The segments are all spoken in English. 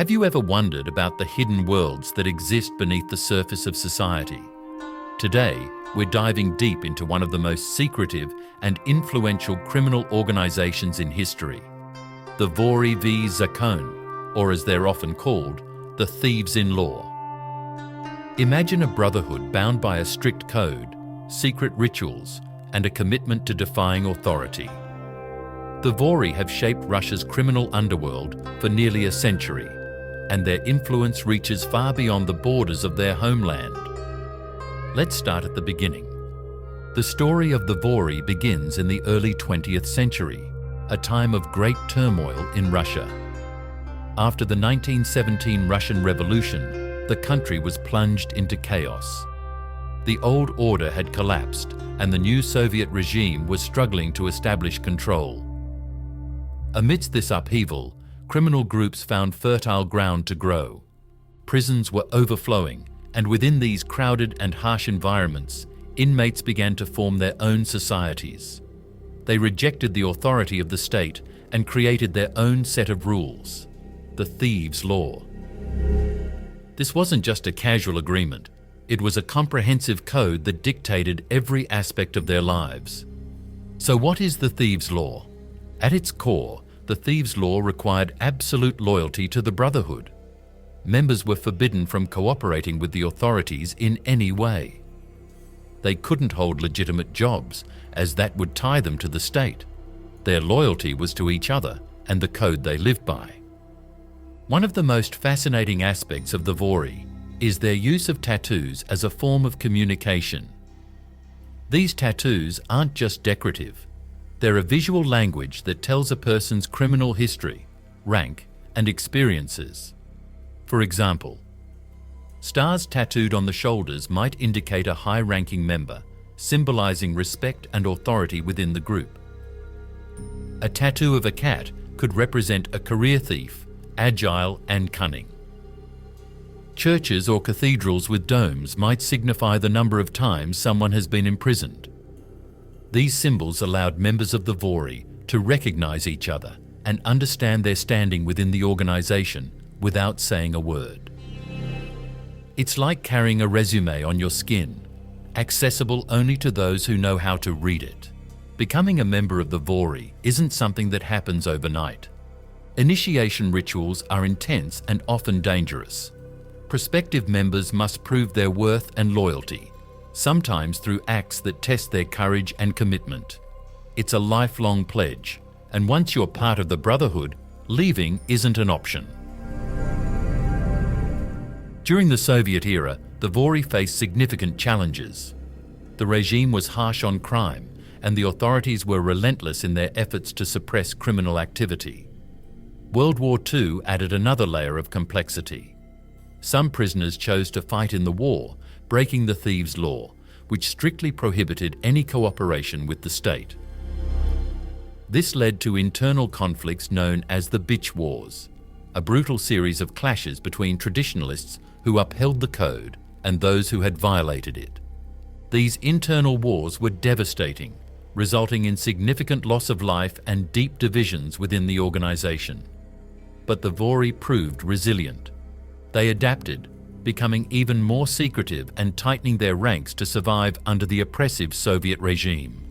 Have you ever wondered about the hidden worlds that exist beneath the surface of society? Today, we're diving deep into one of the most secretive and influential criminal organizations in history, the Vory V Zakone, or as they're often called, the Thieves-in-Law. Imagine a brotherhood bound by a strict code, secret rituals, and a commitment to defying authority. The Vory have shaped Russia's criminal underworld for nearly a century, and their influence reaches far beyond the borders of their homeland. Let's start at the beginning. The story of the Vory begins in the early 20th century, a time of great turmoil in Russia. After the 1917 Russian Revolution, the country was plunged into chaos. The old order had collapsed, and the new Soviet regime was struggling to establish control. Amidst this upheaval, criminal groups found fertile ground to grow. Prisons were overflowing, and within these crowded and harsh environments, inmates began to form their own societies. They rejected the authority of the state and created their own set of rules, the Thieves' Law. This wasn't just a casual agreement. It was a comprehensive code that dictated every aspect of their lives. So what is the Thieves' Law? At its core, the Thieves' Law required absolute loyalty to the brotherhood. Members were forbidden from cooperating with the authorities in any way. They couldn't hold legitimate jobs, as that would tie them to the state. Their loyalty was to each other and the code they lived by. One of the most fascinating aspects of the Vory is their use of tattoos as a form of communication. These tattoos aren't just decorative. They're a visual language that tells a person's criminal history, rank, and experiences. For example, stars tattooed on the shoulders might indicate a high-ranking member, symbolizing respect and authority within the group. A tattoo of a cat could represent a career thief, agile and cunning. Churches or cathedrals with domes might signify the number of times someone has been imprisoned. These symbols allowed members of the Vory to recognize each other and understand their standing within the organization without saying a word. It's like carrying a resume on your skin, accessible only to those who know how to read it. Becoming a member of the Vory isn't something that happens overnight. Initiation rituals are intense and often dangerous. Prospective members must prove their worth and loyalty, sometimes through acts that test their courage and commitment. It's a lifelong pledge, and once you're part of the brotherhood, leaving isn't an option. During the Soviet era, the Vory faced significant challenges. The regime was harsh on crime, and the authorities were relentless in their efforts to suppress criminal activity. World War II added another layer of complexity. Some prisoners chose to fight in the war, breaking the Thieves' Law, which strictly prohibited any cooperation with the state. This led to internal conflicts known as the Bitch Wars, a brutal series of clashes between traditionalists who upheld the code and those who had violated it. These internal wars were devastating, resulting in significant loss of life and deep divisions within the organization. But the Vory proved resilient. They adapted, becoming even more secretive and tightening their ranks to survive under the oppressive Soviet regime.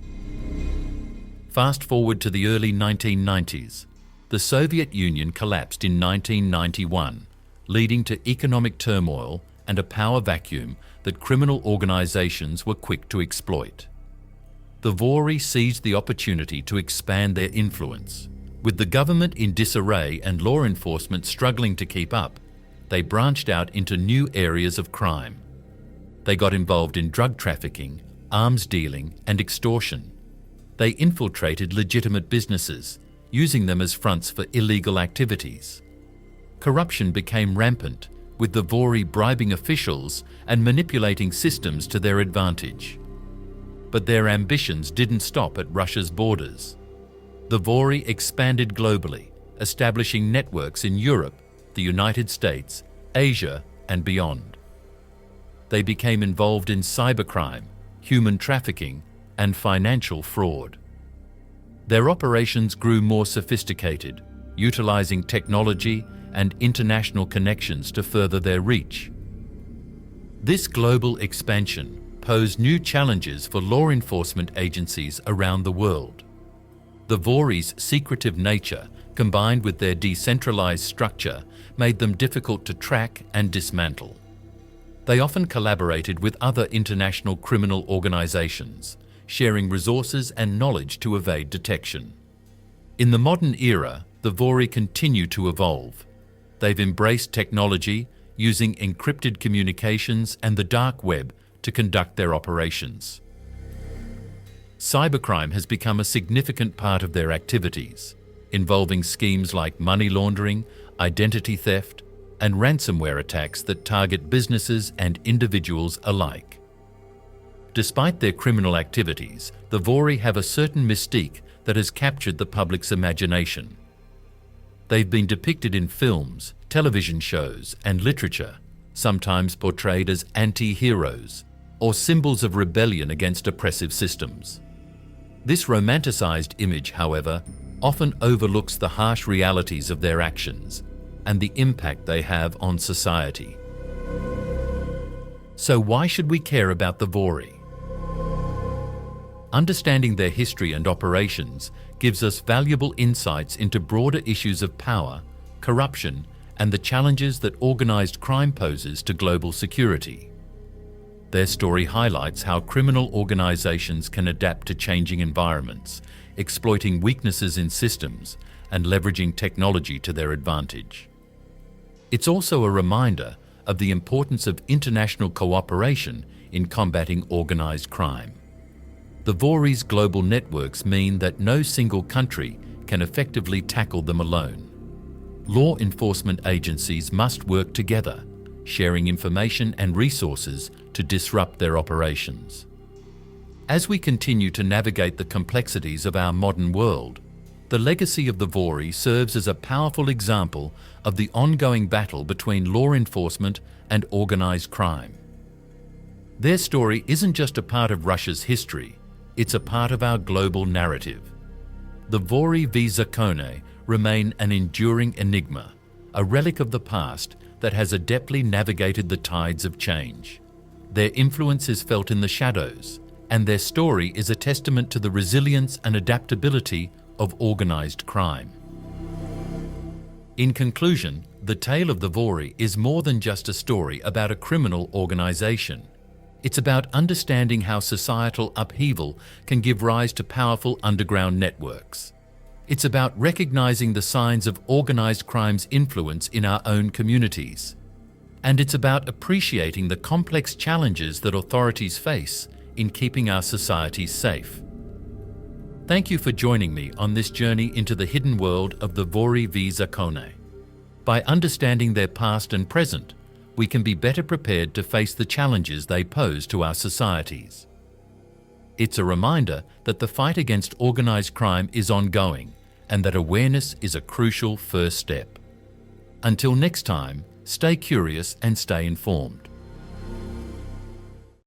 Fast forward to the early 1990s. The Soviet Union collapsed in 1991, leading to economic turmoil and a power vacuum that criminal organizations were quick to exploit. The Vory seized the opportunity to expand their influence. With the government in disarray and law enforcement struggling to keep up, they branched out into new areas of crime. They got involved in drug trafficking, arms dealing, and extortion. They infiltrated legitimate businesses, using them as fronts for illegal activities. Corruption became rampant, with the Vory bribing officials and manipulating systems to their advantage. But their ambitions didn't stop at Russia's borders. The Vory expanded globally, establishing networks in Europe, the United States, Asia, and beyond. They became involved in cybercrime, human trafficking, and financial fraud. Their operations grew more sophisticated, utilizing technology, and international connections to further their reach. This global expansion posed new challenges for law enforcement agencies around the world. The Vory's secretive nature, combined with their decentralized structure, made them difficult to track and dismantle. They often collaborated with other international criminal organizations, sharing resources and knowledge to evade detection. In the modern era, the Vory continue to evolve. They've embraced technology, using encrypted communications and the dark web to conduct their operations. Cybercrime has become a significant part of their activities, involving schemes like money laundering, identity theft, and ransomware attacks that target businesses and individuals alike. Despite their criminal activities, the Vory have a certain mystique that has captured the public's imagination. They've been depicted in films, television shows, and literature, sometimes portrayed as anti-heroes or symbols of rebellion against oppressive systems. This romanticized image, however, often overlooks the harsh realities of their actions and the impact they have on society. So why should we care about the Vory? Understanding their history and operations gives us valuable insights into broader issues of power, corruption, and the challenges that organized crime poses to global security. Their story highlights how criminal organizations can adapt to changing environments, exploiting weaknesses in systems, and leveraging technology to their advantage. It's also a reminder of the importance of international cooperation in combating organized crime. The Vory's global networks mean that no single country can effectively tackle them alone. Law enforcement agencies must work together, sharing information and resources to disrupt their operations. As we continue to navigate the complexities of our modern world, the legacy of the Vory serves as a powerful example of the ongoing battle between law enforcement and organized crime. Their story isn't just a part of Russia's history, it's a part of our global narrative. The Vory V Zakone remain an enduring enigma, a relic of the past that has adeptly navigated the tides of change. Their influence is felt in the shadows, and their story is a testament to the resilience and adaptability of organized crime. In conclusion, the tale of the Vory is more than just a story about a criminal organization. It's about understanding how societal upheaval can give rise to powerful underground networks. It's about recognizing the signs of organized crime's influence in our own communities. And it's about appreciating the complex challenges that authorities face in keeping our societies safe. Thank you for joining me on this journey into the hidden world of the Vory V Zakone. By understanding their past and present, we can be better prepared to face the challenges they pose to our societies. It's a reminder that the fight against organized crime is ongoing, and that awareness is a crucial first step. Until next time, stay curious and stay informed.